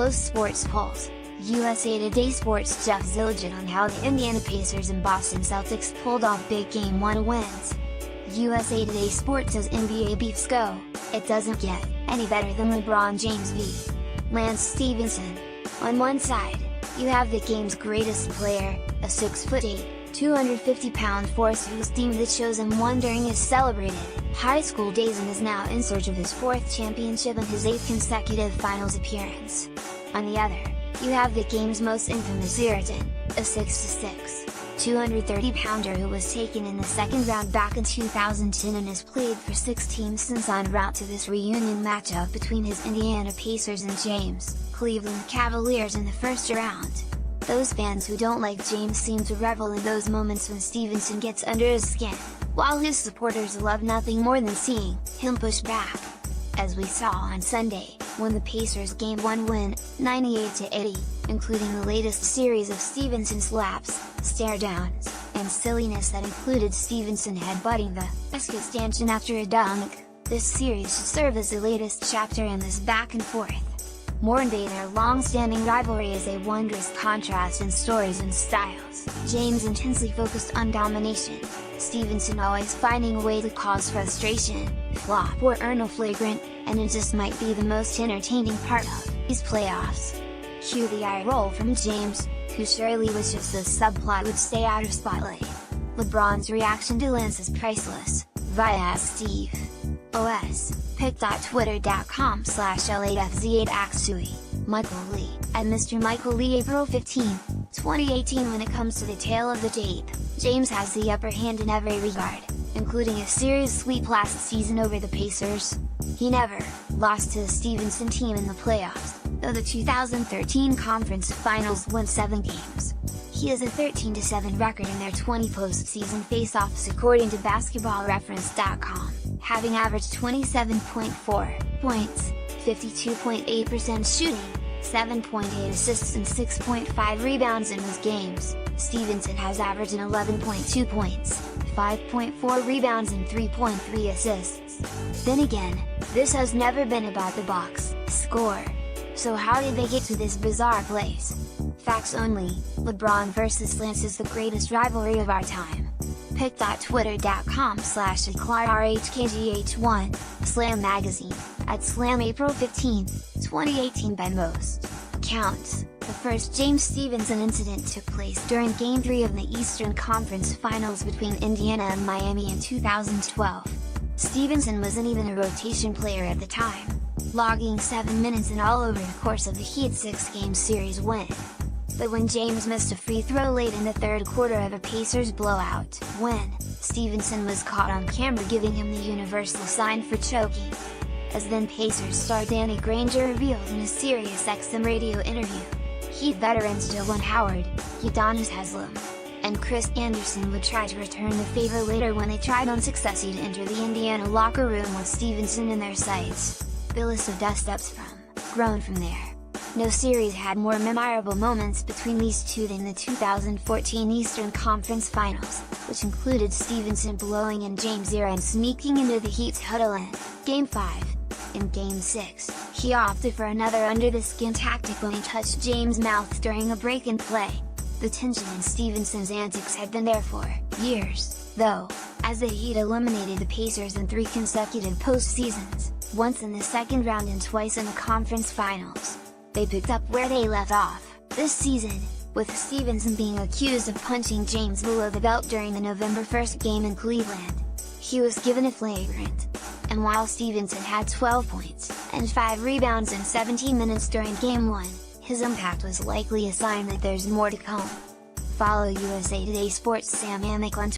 most sports polls. USA Today Sports' Jeff Zilligan on how the Indiana Pacers and Boston Celtics pulled off big Game 1 wins. USA Today Sports says NBA beefs go, it doesn't get any better than LeBron James v. Lance Stephenson. On one side, you have the game's greatest player, a 6'8", 250-pound force who's deemed the chosen one during his celebrated high school days and is now in search of his 4th championship and his 8th consecutive finals appearance. On the other, you have the game's most infamous irritant, a 6'6", 230-pounder who was taken in the second round back in 2010 and has played for 6 teams since en route to this reunion matchup between his Indiana Pacers and James' Cleveland Cavaliers in the first round. Those fans who don't like James seem to revel in those moments when Stephenson gets under his skin, while his supporters love nothing more than seeing him push back. As we saw on Sunday, when the Pacers' Game 1 win, 98-80, including the latest series of Stephenson slaps, stare-downs, and silliness that included Stephenson headbutting the basket stanchion after a dunk. This series should serve as the latest chapter in this back-and-forth. Mourned their long-standing rivalry is a wondrous contrast in stories and styles. James intensely focused on domination, Stephenson always finding a way to cause frustration, flop or earn a flagrant, and it just might be the most entertaining part of these playoffs. Cue the eye roll from James, who surely wishes this subplot would stay out of spotlight. LeBron's reaction to Lance is priceless, via Steve. OS, pic.twitter.com/L8FZ8Axui, Michael Lee, at Mr. Michael Lee. April 15, 2018. When it comes to the tale of the tape, James has the upper hand in every regard, including a series sweep last season over the Pacers. He never lost to the Stephenson team in the playoffs, though the 2013 conference finals went 7 games. He has a 13-7 record in their 20 postseason face-offs according to BasketballReference.com, having averaged 27.4 points, 52.8% shooting, 7.8 assists and 6.5 rebounds in those games. Stephenson has averaged 11.2 points, 5.4 rebounds and 3.3 assists. Then again, this has never been about the box score. So how did they get to this bizarre place? Facts only, LeBron vs Lance is the greatest rivalry of our time. pic.twitter.com/AclarRHKGH1, Slam Magazine, at Slam. April 15, 2018. By most accounts, the first James Stephenson incident took place during Game 3 of the Eastern Conference Finals between Indiana and Miami in 2012. Stephenson wasn't even a rotation player at the time, logging 7 minutes in all over the course of the Heat's 6-game series win. But when James missed a free throw late in the third quarter of a Pacers blowout win, Stephenson was caught on camera giving him the universal sign for choking. As then Pacers star Danny Granger revealed in a SiriusXM radio interview, Heat veterans Jalen Howard, Udonis Haslem, and Chris Anderson would try to return the favor later when they tried unsuccessfully to enter the Indiana locker room with Stephenson in their sights. Billis of dust-ups grown from there. No series had more memorable moments between these two than the 2014 Eastern Conference Finals, which included Stephenson blowing in James' ear and sneaking into the Heat's huddle in Game 5. In Game 6, he opted for another under-the-skin tactic when he touched James' mouth during a break-in-play. The tension in Stephenson's antics had been there for years, though, as the Heat eliminated the Pacers in 3 consecutive postseasons, once in the second round and twice in the conference finals. They picked up where they left off this season, with Stephenson being accused of punching James below the belt during the November 1st game in Cleveland. He was given a flagrant. And while Stephenson had 12 points, and 5 rebounds in 17 minutes during Game 1, his impact was likely a sign that there's more to come. Follow USA Today Sports' Sam Amick on Twitter.